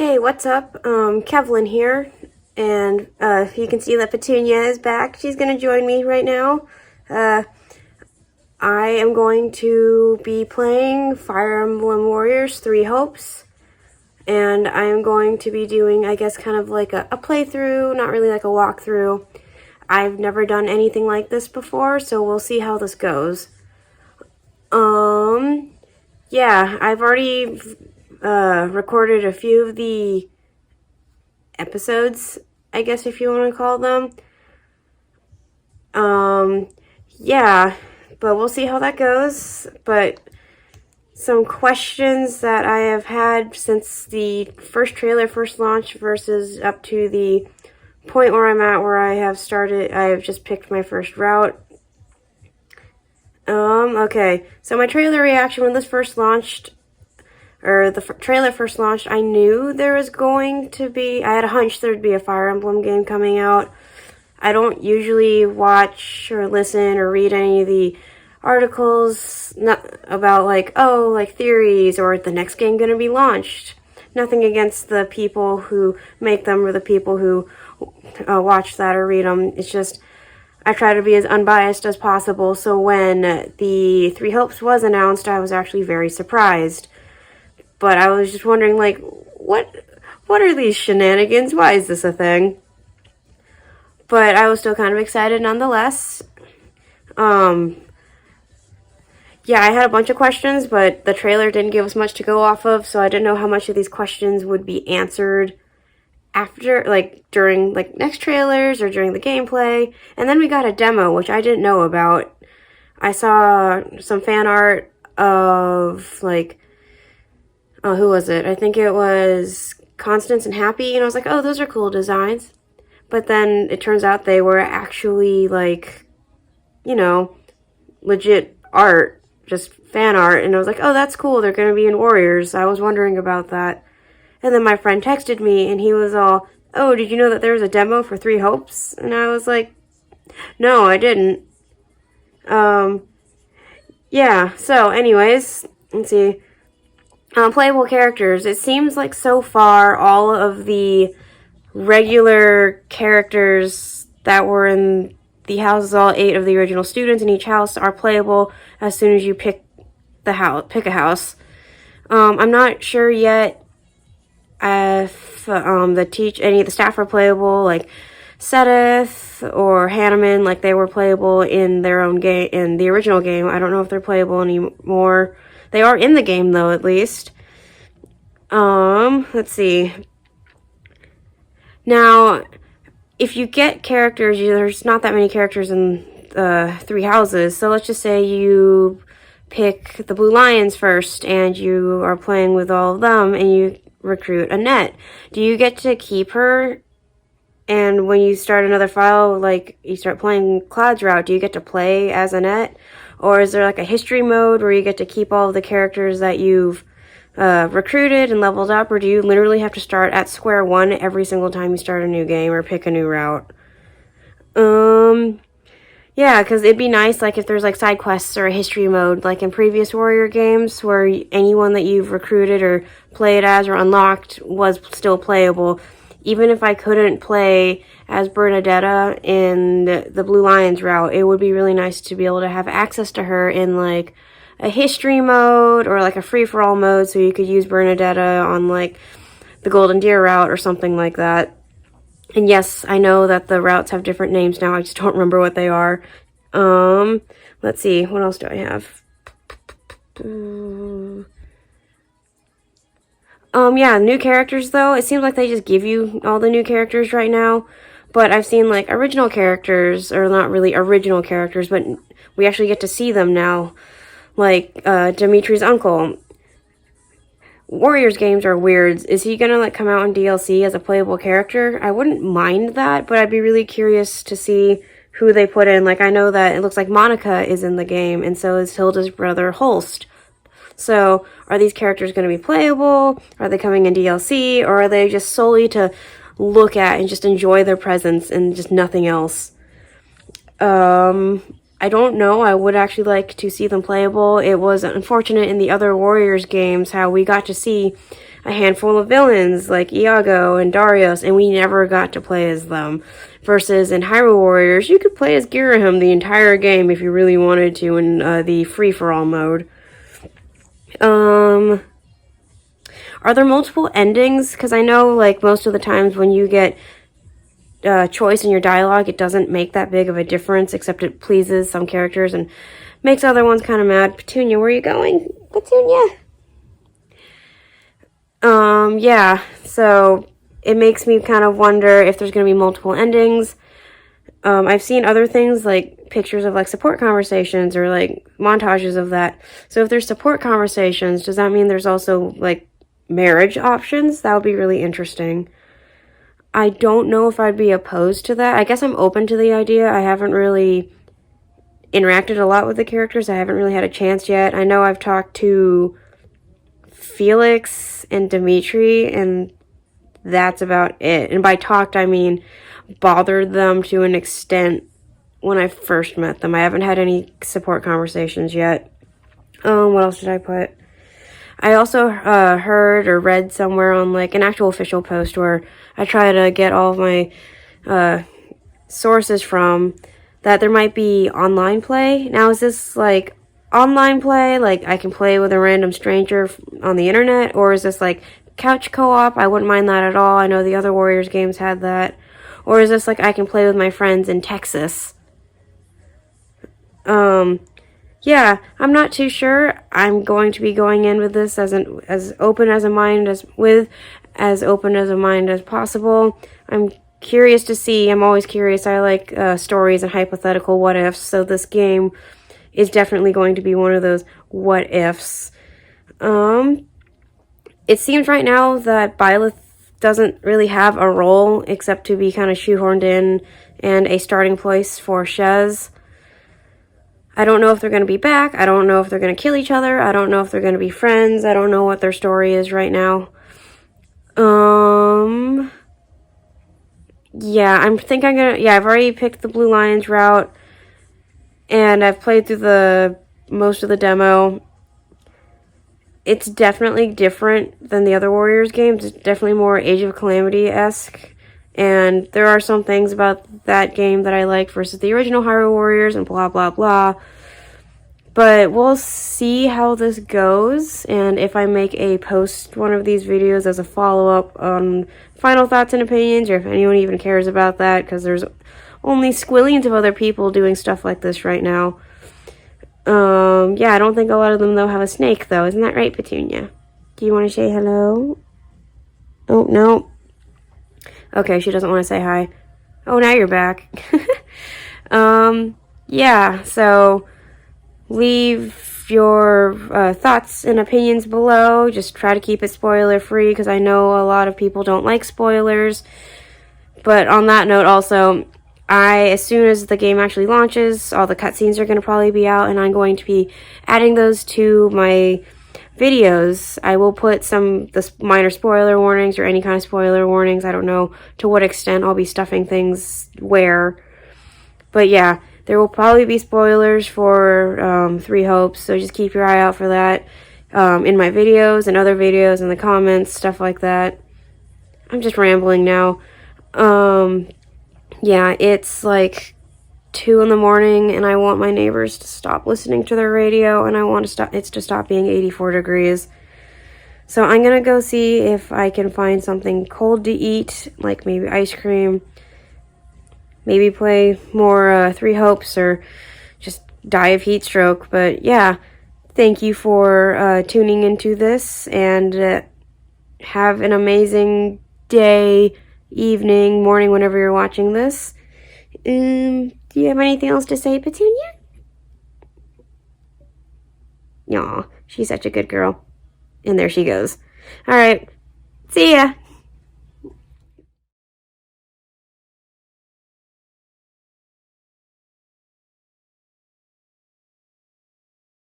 Hey, what's up? Kevlin here, and if you can see that Petunia is back, she's gonna join me right now. I am going to be playing Fire Emblem Warriors 3 Hopes, and I am going to be doing, I guess, kind of like a playthrough, not really like a walkthrough. I've never done anything like this before, so we'll see how this goes. Yeah, I've already recorded a few of the episodes, I guess, if you want to call them. Yeah, but we'll see how that goes. But some questions that I have had since the first trailer first launched versus up to the point where I'm at where I have just picked my first route. Okay, so my trailer reaction when this first launched, or the trailer first launched, I knew there was going to be, I had a hunch there'd be a Fire Emblem game coming out. I don't usually watch or listen or read any of the articles about like theories or the next game going to be launched. Nothing against the people who make them or the people who watch that or read them. It's just I try to be as unbiased as possible. So when the Three Hopes was announced, I was actually very surprised. But I was just wondering, like, what are these shenanigans? Why is this a thing? But I was still kind of excited nonetheless. Yeah, I had a bunch of questions, but the trailer didn't give us much to go off of, so I didn't know how much of these questions would be answered after, like, during, like, next trailers or during the gameplay. And then we got a demo, which I didn't know about. I saw some fan art of, like, who was it? I think it was Constance and Happy, and I was like, oh, those are cool designs. But then it turns out they were actually, like, you know, legit art, just fan art, and I was like, oh, that's cool, they're gonna be in Warriors. I was wondering about that. And then my friend texted me, and he was all, oh, did you know that there was a demo for Three Hopes? And I was like, no, I didn't. Yeah, so anyways, let's see. Playable characters. It seems like so far all of the regular characters that were in the houses, all 8 of the original students in each house, are playable as soon as you pick a house. I'm not sure yet if any of the staff are playable, like Sedith or Hanneman, like they were playable in their own game, in the original game. I don't know if they're playable anymore. They are in the game, though, at least. Let's see. Now, if you get characters, there's not that many characters in the 3 houses. So let's just say you pick the Blue Lions first, and you are playing with all of them, and you recruit Annette. Do you get to keep her? And when you start another file, like you start playing Cloud's route, do you get to play as Annette? Or is there like a history mode where you get to keep all of the characters that you've recruited and leveled up? Or do you literally have to start at square one every single time you start a new game or pick a new route? Yeah, because it'd be nice, like, if there's, like, side quests or a history mode, like in previous Warrior games, where anyone that you've recruited or played as or unlocked was still playable. Even if I couldn't play as Bernadetta in the Blue Lions route, it would be really nice to be able to have access to her in, like, a history mode or, like, a free-for-all mode, so you could use Bernadetta on, like, the Golden Deer route or something like that. And yes, I know that the routes have different names now. I just don't remember what they are. Let's see. What else do I have? Yeah, new characters, though. It seems like they just give you all the new characters right now. But I've seen, like, original characters, or not really original characters, but we actually get to see them now. Like, Dimitri's uncle. Warriors games are weird. Is he gonna, like, come out in DLC as a playable character? I wouldn't mind that, but I'd be really curious to see who they put in. Like, I know that it looks like Monica is in the game, and so is Hilda's brother Holst. So, are these characters going to be playable? Are they coming in DLC? Or are they just solely to look at and just enjoy their presence and just nothing else? I don't know. I would actually like to see them playable. It was unfortunate in the other Warriors games how we got to see a handful of villains like Iago and Darius, and we never got to play as them. Versus in Hyrule Warriors, you could play as Girahim the entire game if you really wanted to in the free-for-all mode. Are there multiple endings? Because I know, like, most of the times when you get choice in your dialogue, it doesn't make that big of a difference, except it pleases some characters and makes other ones kind of mad. Petunia, where are you going? Petunia! Yeah, so it makes me kind of wonder if there's going to be multiple endings. I've seen other things, like pictures of, like, support conversations or, like, montages of that. So if there's support conversations, does that mean there's also, like, marriage options? That would be really interesting. I don't know if I'd be opposed to that. I guess I'm open to the idea. I haven't really interacted a lot with the characters. I haven't really had a chance yet. I know I've talked to Felix and Dimitri, and that's about it. And by talked, I mean bothered them to an extent when I first met them. I haven't had any support conversations yet. What else did I put? I also heard or read somewhere on, like, an actual official post where I try to get all of my sources from, that there might be online play. Now, is this, like, online play, like I can play with a random stranger on the internet, or is this, like, couch co-op? I wouldn't mind that at all. I know the other Warriors games had that. Or is this, like, I can play with my friends in Texas? Yeah, I'm not too sure. I'm going to be going in with this as open as a mind as possible. I'm curious to see. I'm always curious. I like stories and hypothetical what ifs. So this game is definitely going to be one of those what ifs. It seems right now that Byleth doesn't really have a role except to be kind of shoehorned in and a starting place for Shez. I don't know if they're going to be back. I don't know if they're going to kill each other. I don't know if they're going to be friends. I don't know what their story is right now. Yeah, I've already picked the Blue Lions route, and I've played through most of the demo. It's definitely different than the other Warriors games. It's definitely more Age of Calamity-esque. And there are some things about that game that I like versus the original Hyrule Warriors and blah, blah, blah. But we'll see how this goes. And if I make one of these videos as a follow-up on final thoughts and opinions, or if anyone even cares about that, because there's only squillions of other people doing stuff like this right now. Yeah, I don't think a lot of them, though, have a snake, though. Isn't that right, Petunia? Do you want to say hello? Oh, no. Okay, she doesn't want to say hi. Oh, now you're back. Yeah, so leave your thoughts and opinions below. Just try to keep it spoiler-free, because I know a lot of people don't like spoilers. But on that note, also, as soon as the game actually launches, all the cutscenes are going to probably be out, and I'm going to be adding those to my videos. I will put the minor spoiler warnings or any kind of spoiler warnings. I don't know to what extent I'll be stuffing things where. But yeah, there will probably be spoilers for Three Hopes, so just keep your eye out for that in my videos and other videos, in the comments, stuff like that. I'm just rambling now. Yeah, it's like 2 in the morning, and I want my neighbors to stop listening to their radio, and I want it to stop being 84 degrees. So I'm gonna go see if I can find something cold to eat, like maybe ice cream, maybe play more Three Hopes, or just die of heat stroke. But yeah, thank you for tuning into this, and have an amazing day, evening, morning, whenever you're watching this. Do you have anything else to say, Petunia? Aw, she's such a good girl. And there she goes. Alright, see ya!